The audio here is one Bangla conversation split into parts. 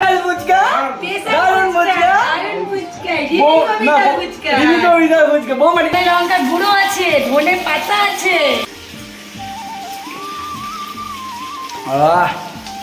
ফুচকা দারুণ ফুচকা ফুচকা বৌমাটি লঙ্কার গুঁড়ো আছে, ধনে পাতা আছে।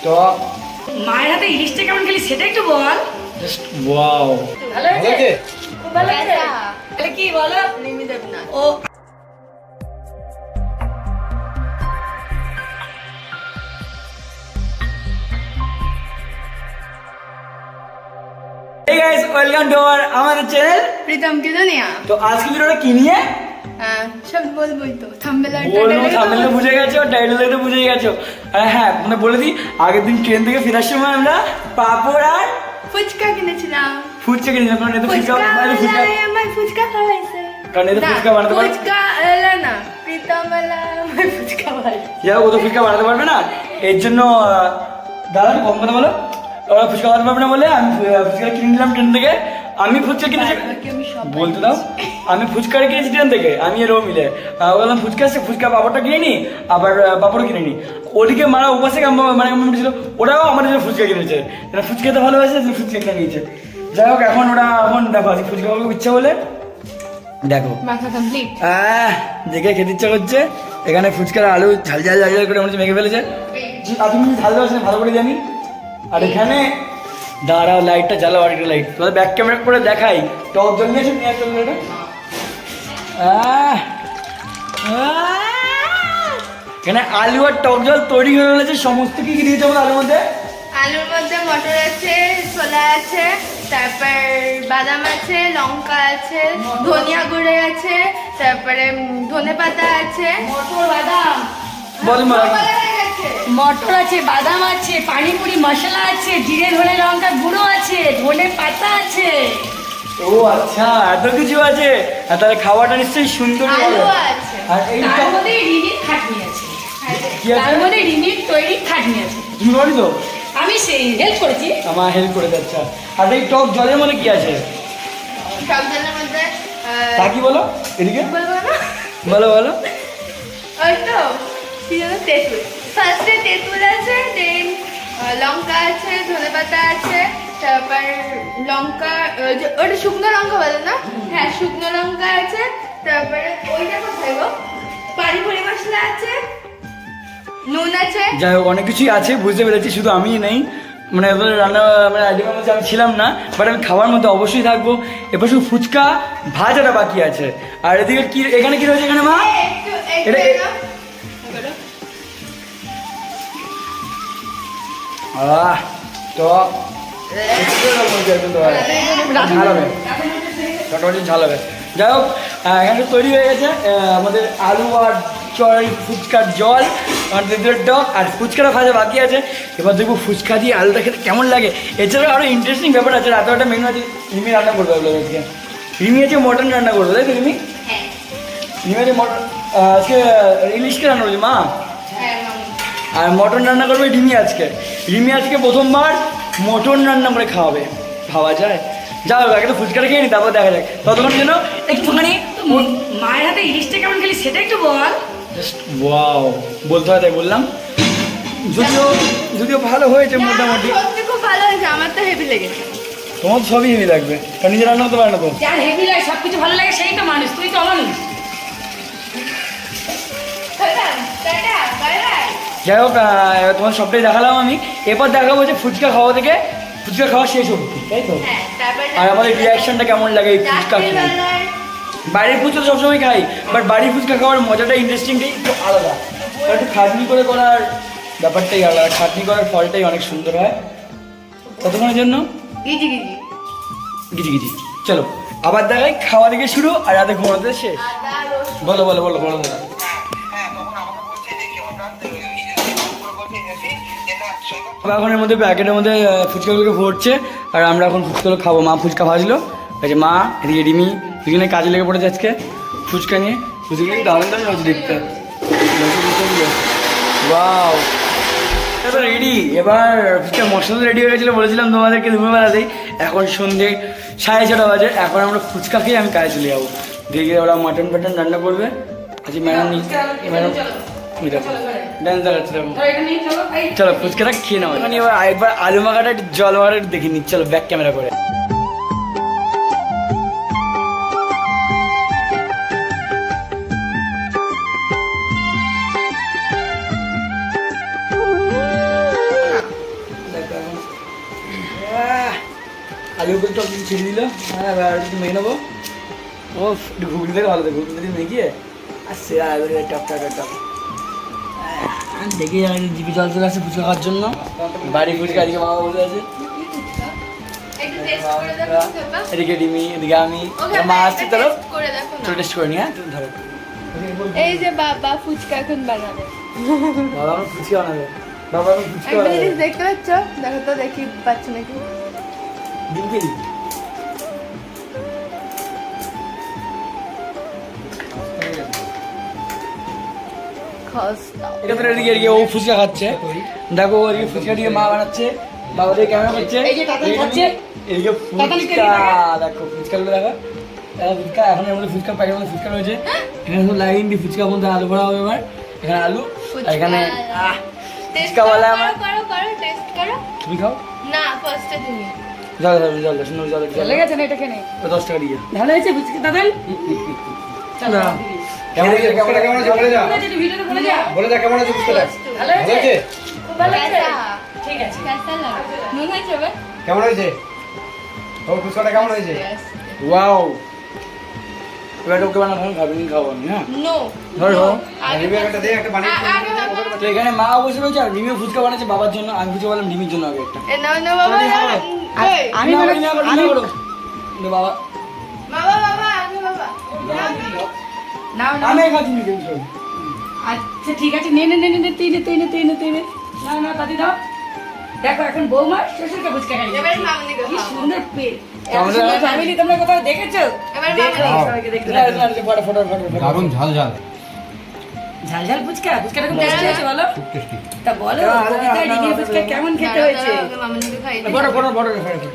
টক মায়ের হাতে ইলিশটা কেমন খেলি সেটা একটু বল। জাস্ট ওয়াও ভালো হয়েছে? খুব ভালো হয়েছে। তাহলে কি বলো? ও Hey guys, welcome to আমাদের চ্যানেল প্রীতম কি দুনিয়া। তো আজকে ভিডিওটা কি নিয়ে সব বলবোই তো, থাম্বনেল আর বলবো, টাইটেল থাম্বনেলে বুঝে গেছো, টাইটেলে তো বুঝে গেছো। আর হ্যাঁ মানে বলে দিই, আগের দিন ট্রেন থেকে ফেরার সময় আমরা পাপড় আর ফুচকা কিনেছিলাম। ফুচকা কিনেছিলাম, কারণ এত ফুচকা আমার ফুচকা খাওয়াইছে। কারণ এত ফুচকা বানাতে পারে ফুচকা না, প্রীতম আমার ফুচকা ভাই। যাই হোক, ও তো ফুচকা বানাতে পারবে না, এর জন্য দাদা কম কথা বলো, ওরা ফুচকা বানাতে পারবে না বলে আমি ফুচকা কিনে নিলাম ট্রেন থেকে। আমি ফুচকা কিনেছি, বলতে দাও, আমি ফুচকাটা কিনেছি ট্রেন থেকে, আমি আর ও মিলে বললাম ফুচকা আসছে, ফুচকা পাপড়টা কিনে নি, আবার পাপড়ও কিনে নি। ওদিকে মারা উপাসে মানে ছিল, ওরাও আমাদের জন্য ফুচকা কিনেছে, ফুচকা তো ভালোবাসে, ফুচকা কিনে নিয়েছে। যাই হোক, এখন ওরা এখন দেখো আজকে ফুচকা খাবো ইচ্ছা বলে, দেখো মাখা কমপ্লিট। দেখে খেতে ইচ্ছা করছে। এখানে ফুচকার আলু ঝাল ঝাল ঝাল ঝাল করে মনে হচ্ছে মেখে ফেলেছে, আর তুমি ঝাল দেওয়া ভালো করে জানি। আর এখানে দাঁড়াও, লাইটটা জ্বালাও, আর একটা লাইট তোমাদের ব্যাক ক্যামেরা করে দেখাই। টক জল নিয়েছো, নিয়ে আসো এটা। এখানে আলু আর টক জল তৈরি হয়ে গেছে। সমস্ত কি কি দিয়েছে আমাদের আলুর মধ্যে? আলুর মধ্যে মটর আছে, ছোলা আছে, তারপর বাদাম আছে, লঙ্কা আছে, ধনিয়া গুঁড়ো আছে, তারপরে ধনে পাতা আছে, মটর বাদাম, বল মারা মটর আছে, বাদাম আছে, পানিপুরি মশলা আছে, জিরে ধনে লঙ্কার গুঁড়ো আছে, ধনে পাতা আছে। ও আচ্ছা, এত কিছু আছে। আর তাহলে খাওয়াটা নিশ্চয়ই সুন্দর হবে। আলু আছে। আর এই তার মধ্যে রিমির খাটনি আছে, কি আছে? তার মধ্যে রিমির তৈরি খাটনি আছে। তুমি বলি তো আমি সেই হেল্প করেছি। আমার হেল্প করে যাচ্ছে। আর এই টক জলের মধ্যে কি আছে? টক জলের মধ্যে তা কি বলো এদিকে, বলবো না, বলো বলো। ওই তো কি যেন তেঁতুল। ফার্স্টে তেঁতুল আছে, দেন লঙ্কা আছে, ধনে পাতা আছে, তারপর লঙ্কা ওটা শুকনো লঙ্কা বলে না? হ্যাঁ, শুকনো লঙ্কা আছে, তারপরে ওইটা কোথায় গো, পানিপুরি মশলা আছে, নুন আছে। যাই হোক, অনেক কিছুই আছে, বুঝতে পেরেছি। শুধু আমিই নেই, মানে রান্না মানে আইটেমের মধ্যে আমি ছিলাম না, বাট আমি খাওয়ার মধ্যে অবশ্যই থাকবো। এবার শুধু ফুচকা ভাজাটা বাকি আছে। আর এদিকে কি, এখানে কি রয়েছে এখানে মা? একটু এটা টক ঝাল হবে, চটপটি ঝাল হবে। যাই হোক, এখানে তৈরি হয়ে গেছে আমাদের আলু আর ফুচকার জল, আর দুধের টক, আর ফুচকাটা ভাজা বাকি আছে। এবার দেখবো ফুচকা দিয়ে আলুটা খেতে কেমন লাগে। এছাড়াও আরও ইন্টারেস্টিং ব্যাপার আছে, রাতে একটা মেনু আছে, রিমি রান্না করবে ওগুলো আজকে। রিমি আছে মটন রান্না করবে, তাই তো রিমি? হ্যাঁ রিমি আছে মটন, আজকে ইলিশকে রান্না করছি মা, হ্যাঁ মামু। আর মটন রান্না করবে রিমি আজকে। রিমি আজকে প্রথমবার মটন রান্না করে খাওয়াবে, ভাবা যায়? যা হোক, আগে তো ফুচকাটা খেয়ে নি, তারপর দেখা যাক। ততক্ষণ যেন একটুখানি মায়ের হাতে ইলিশটা কেমন খেলি সেটা একটু বল। জাস্ট ওয়াও বলতে হয়, তাই বললাম। যদিও যদিও ভালো হয়েছে মোটামুটি। না, সত্যি খুব ভালো হয়েছে, আমার তো হেভি লেগেছে। তোমার তো সবই হেভি লাগবে, কারণ নিজে রান্না করতে পারে না তো। যার হেভি লাগে সবকিছু ভালো লাগে সেই তো মানুষ, তুই তো অমানুষ। Tata, bye bye. যাই হোক, তোমার সবটাই দেখালাম আমি। এরপর দেখাবো যে ফুচকা খাওয়া থেকে ফুচকা খাওয়া শেষ অবধি, তাই তো? হ্যাঁ, তারপরে আর আমাদের রিয়াকশনটা কেমন লাগে এই ফুচকা খেয়ে। রাত্রিবেলায় বাড়ির ফুচকা তো সবসময় খাই, বাট বাড়ির ফুচকা খাওয়ার মজাটা ইন্টারেস্টিংটাই একটু আলাদা। একটু খাটনি করে করার ব্যাপারটাই আলাদা, খাটনি করার ফলটাই অনেক সুন্দর হয়। ততক্ষণের জন্য গিজি গিজি। গিজি গিজি। চলো আবার দেখাই, খাওয়া থেকে শুরু আর রাতে ঘুমাতে শেষ। আদা রসুন। বলো বলো বলো বলো দাদা। এখন এর মধ্যে প্যাকেটের মধ্যে ফুচকাগুলোকে ভরছে, আর আমরা এখন ফুচকাগুলো খাবো। মা ফুচকা ভাজলো, আচ্ছা মা এদিকে রিমি দুজনে কাজে লেগে পড়েছে আজকে ফুচকা নিয়ে। ফুচকা দারুণ দারুণ হচ্ছে দেখতে। ওয়াও, তো রেডি। এবার ফুচকা মশলা তো রেডি হয়ে গেছিলো, বলেছিলাম তোমাদেরকে দুপুরবেলাতেই। এখন সন্ধ্যে 6:30 বাজে, এখন আমরা ফুচকা খেয়ে আমি কাজে চলে যাবো। দেখে ওরা মাটন ফাটন রান্না করবে। আচ্ছা ম্যাডাম ম্যাডাম ডান্স দেখাচ্ছে দেখো। ধরো এটা নিয়ে চলো এই চলো ফুচকাটা খেয়ে নাও। আমি এবার আরেকবার আলু মাখাটা একটু জল মাখাটা একটু দেখে নিচ্ছি, চলো ব্যাক ক্যামেরা করে। আলু উপরে টক ছিঁড়ে দিল, হ্যাঁ এবার একটু মেখে নেবো। ও একটু ঘুগনি থেকে ভালো থাকে, ঘুগনি দিয়ে মেখিয়ে আর সেরা টক টক টক। দেখি জিপি জল চলে আসছে ফুচকা খাওয়ার জন্য। বাড়ি ফুচকা এদিকে বাবা বসে আছে, একটু টেস্ট করে দেখো বাবা। এদিকে ডিমি, এদিকে আমি, ওকে মা আসছে চলো করে দেখো না। চলো টেস্ট করে নি। হ্যাঁ তুমি ধরো, এই যে বাবা ফুচকা এখন বানাবে। বাবা আমার ফুচকা বানাবে, বাবা আমার ফুচকা একটা বানাবে। জিনিস দেখতে পাচ্ছ? দেখো তো, দেখি পাচ্ছ নাকি? ডিম্পি খস্তা। এটা তো এদিকে এদিকে ও ফুচকা খাচ্ছে, দেখো ওদিকে ফুচকা দিয়ে মা বানাচ্ছে, বাবা দিয়ে ক্যামেরা করছে। এই যে তাতালি খাচ্ছে। এদিকে তাতালি ফুচকা টেনে দেখো, ফুচকাগুলো দেখো, দেখো ফুচকা এখন এর মধ্যে ফুচকা প্যাকেটের মধ্যে ফুচকা রয়েছে। এখানে সব লাইন দিয়ে ফুচকার মধ্যে আলু ভরা হবে এবার, এখানে আলু আর এখানে টেস্ট ফুচকা বলে আমার। করো টেস্ট করো। তুমি খাও, না ফার্স্টে তুমি। জল জল জল শুনো জল চলে গেছে না এটা কেনে 10 টাকা দিয়ে। ভালো হয়েছে বুঝতে দাদাল চলো না। কেমন আছে কেমন আছে বলে যা ভিডিওতে বলে যা বলে যা কেমন আছে ফুচকাটা ভালো ভালো হয়েছে হয়েছে খুব ভালো হয়েছে कैसा? ঠিক আছে कैसा लगा? নুন হয়েছে এবার? কেমন হয়েছে তোর ফুচকাটা কেমন হয়েছে ওয়াও, এবার ওকে বানা খাবেন খাবো আমি। হ্যাঁ নো। ধরো রিভিউ একটা দে একটা বানিয়ে আগে বাবা। তো এখানে মা বসে রয়েছে আর রিমিও ফুচকা বানাচ্ছে বাবার জন্য, আমি ফুচকা বললাম রিমির জন্য আগে একটা। এ নাও না বাবা। চলো, খাও। এই, আমি না, বানাচ্ছি, না, না, আমি- না, করো। না, বাবা বাবা বাবা আগে বাবা। নাও নাও আমি খাচ্ছি না কিন্তু। আচ্ছা ঠিক আছে নে নে নে নে তুই নে তুই নে তুই নে তুই নে না না দাদি দাও দেখো এখন বৌমা শ্বশুরকে ফুচকা খাই এবার মামনিকে কি খাও। সুন্দর পেট আমাদের- ফ্যামিলি তোমরা কোথাও দেখেছো এবার দেখো মামনি। সবাইকে দেখতে না, না, না, ফটো, ফটো, ফটো, ফটো। দারুণ ঝাল ঝাল ঝাল ঝাল ফুচকা ফুচকাটা খুব টেস্টি হয়েছে বলো খুব টেস্টি তা বলো না, না, কবিতা না, ডিমের না, ফুচকা না, কেমন খেতে দাঁড়াও, হয়েছে দাঁড়াও, আগে মামনিকে খাইয়ে দিই। Photo, photo, photo, photo, photo.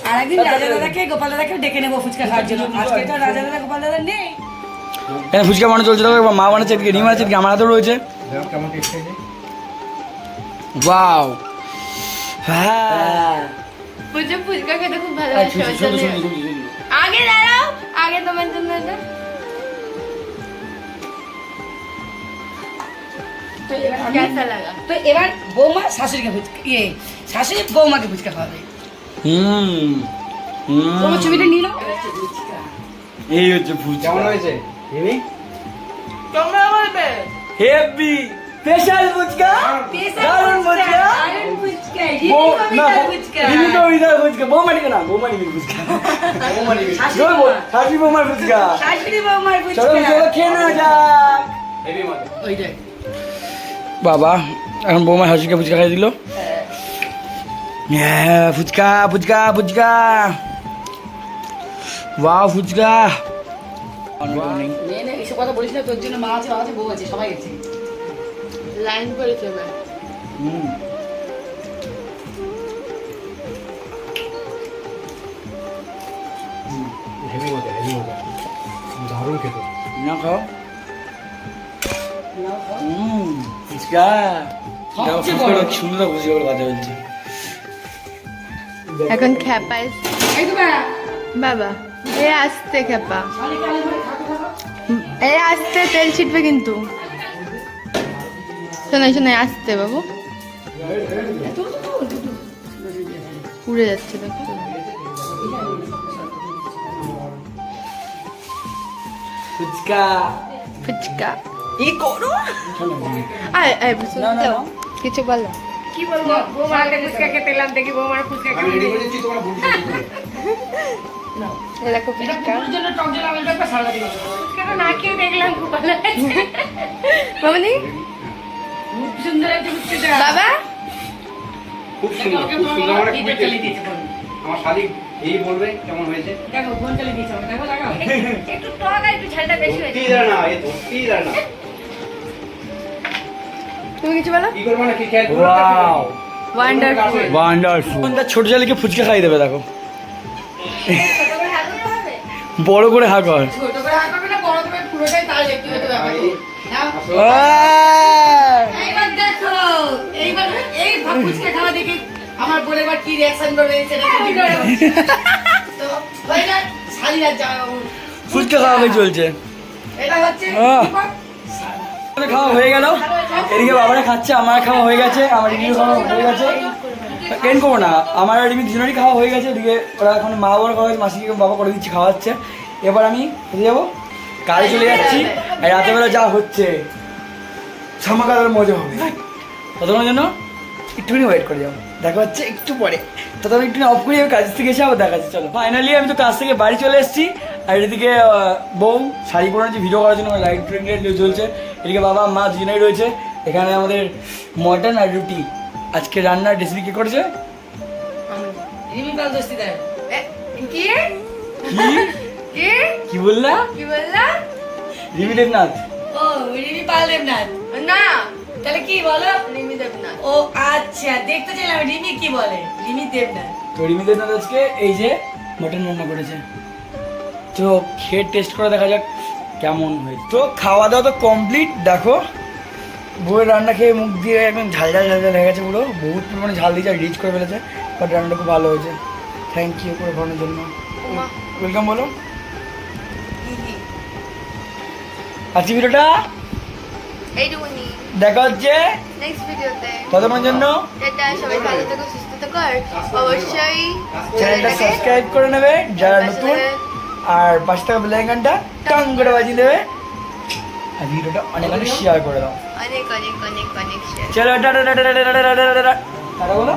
আর একদিন রাজা দাদাকে গোপাল দাদাকে ডেকে নেবো ফুচকা খাওয়ার জন্য আজকে তো রাজা দাদা গোপাল দাদা নেই এখানে ফুচকা বানানো চলছে, দেখো মা বানাচ্ছে এদিকে, রিমি বানাচ্ছে এদিকে, আমার হাতেও রয়েছে। দেখো কেমন টেস্ট হয়েছে ওয়াও, হ্যাঁ পুজো ফুচকা খেতে খুব এই, ভালোবাসে শুধু, ওর শুধু, জন্য। শুধু, শুধু, শুধু। আগে দাঁড়াও, আগে তোমার জন্য এটা। তো এবার আমি- कैसा लगा? তো এবার বৌমা শাশুড়িকে ফুচকা শাশুড়ি বৌমাকে ফুচকা খাওয়াবে হুম, হুম। বৌমা ছবিটা নিয়ে নাও এই হচ্ছে ফুচকা। কেমন হয়েছে রিমি তোমরা বলবে। হেভি স্পেশাল ফুচকা, দারুণ ফুচকা। দারুণ ফুচকা, বৌ- রিমি না, কবিতার ফুচকা। রিমি কবিতার ফুচকা, বৌমা নিকে না, বৌমা নিকে ফুচকা। শাশুড়ি জোর বল, বৌমা। শাশুড়ি বৌমার ফুচকা। শাশুড়ি বৌমার চলো ফুচকা। চলো খেয়ে নেওয়া যাক। হেভি মজা ওই দেখ। বাবা এখন বৌমা হাসিকে ফুচকা খাই দিল। হ্যাঁ ফুচকা ফুচকা ফুচকা, ওয়াও ফুচকা। নে, নে, এসব কথা বলিস না, তোর জন্য মা আছে, বাবা আছে, বউ আছে, সবাই আছে। লাইন পড়েছে এবার। হুম। হেভি মজা দারুণ খেতে না খাও। ফুচকা সবচেয়ে ফুচকাটা বড়। কি সুন্দর ফুচকা করে ভাজা হচ্ছে। এখন খ্যাপা এই তো বাড়া, বাবা এ আসতে খ্যাপা, শালিকে আলু ভরে খাতে থাকো। এ আসতে তেল ছিটবে কিন্তু। শোনাই শোনাই আসতে বাবু, পুড়ে যাচ্ছে দেখো। ফুচকা ফুচকা এই করো। আয় আয় বসো না, না, তো। না। কিছু বলো। কি বলবো বৌমাকে ফুচকা খেতে এলাম, দেখি বৌমার ফুচকা আমি কেমন রেডি হয়েছে। করে দিচ্ছি তোমরা ভুল করে এ দেখো এটা ফুচকা। পুরোর জন্য টক জল আমের ব্যাপার সারা দিন ফুচকাটা না খেয়ে দেখলাম খুব ভালো লাগছে। মামনি খুব সুন্দর একটা ফুচকা। বাবা খুব দেখো, সুন্দর ওকে খুব তোমার সুন্দর বাবা মানে কি খুবই চালিয়ে tasty। দিয়েছে বলো। আমার শালিক এই বলবে কেমন হয়েছে দেখো ফোন চালিয়ে দিয়েছে আমাকে, দেখো লাগাও। একটু টক আর একটু ঝালটা বেশি হয়েছে। ধরতেই জানে না এ ধরতেই জানে না তুমি কিছু বলো। কি করবো না কি খেয়াল করবো ওয়াও ওয়ান্ডারফুল। ওয়ান্ডারফুল। ছোট জালিকে ফুচকা খাই দেবে দেখো, বড় করে হাঁক হয়। ছোট করে হাত পাবে না, বড় করে পুরোটাই তার ব্যক্তিগত ব্যাপার। নাও। আহ! এইবার দেখো, এইবার এই ফুচকা খাওয়া দেখে আমার বোন এবার কি রিয়াকশন করবে সেটা তুমি দেখো। তো হয়ে যাক, শাড়িরা যাও। ফুচকা খাওয়াবে চলছে। এটা হচ্ছে আহ। দীপক। আমাদের খাওয়া হয়ে গেল, এদিকে বাবারা খাচ্ছে, আমার খাওয়া হয়ে গেছে, আমার রিমির খাওয়া হয়ে গেছে। কেন করবো না, আমার আর রিমি দুজনেরই খাওয়া হয়ে গেছে। এদিকে ওরা এখন মা বাবার করে মাসিকে বাবা করে দিচ্ছে, খাওয়াচ্ছে। এবার আমি কোথায় যাবো, কাজে চলে যাচ্ছি। আর রাতেবেলা যা হচ্ছে সামাকালের মজা হবে, ততক্ষণের জন্য একটুখানি ওয়েট করে যাবো, দেখা হচ্ছে একটু পরে। ততক্ষণ একটু অফ করে কাজ থেকে এসে আবার দেখা যাচ্ছে। চলো ফাইনালি আমি তো কাজ থেকে বাড়ি চলে এসেছি। আর এদিকে বউ শাড়ি পরে আছে ভিডিও করার জন্য, লাইট ট্রেন্ডের চলছে। এদিকে বাবা মা দুজনেই রয়েছে। এখানে আমাদের মটন আর রুটি। আজকে রান্নার রেসিপি কে করেছে? রিমি পাল দোস্তি দেয়। কি কি কি কি বললা? কি বললা? রিমি দেবনাথ। ও রিমি পাল দেবনাথ। না, তাহলে কি বলো? রিমি দেবনাথ। ও আচ্ছা, দেখতে চাইলাম রিমি কি বলে। রিমি দেবনাথ। তো রিমি দেবনাথ আজকে এই যে মটন রান্না করেছে। তো খেয়ে টেস্ট করে দেখা যাক কেমন হয়েছে। তো খাওয়া দাওয়া তো কমপ্লিট। দেখো বউয়ের রান্না খেয়ে মুখ দিয়ে একদম ঝাল ঝাল ঝাল ঝাল হয়ে গেছে, পুরো বহুত পরিমাণে ঝাল দিয়েছে, রিচ করে ফেলেছে। বাট রান্নাটা খুব ভালো হয়েছে। থ্যাংক ইউ করে খাওয়ানোর জন্য। ওমা। ওয়েলকাম বলো। কি কি? আজকে ভিডিওটা এইটুকুনি। দেখা হচ্ছে নেক্সট ভিডিওতে। ততক্ষণের জন্য টাটা, সবাই ভালো থেকো, সুস্থ থেকো, আর অবশ্যই চ্যানেলটা সাবস্ক্রাইব করে নেবে যারা নতুন, আর পাশে থাকা বেল আইকনটা টং করে বাজিয়ে দেবে, আর ভিডিওটা অনেক অনেক শেয়ার করে দাও। অনেক অনেক অনেক অনেক শেয়ার। চলো tata tata tata tata tata tata বলো।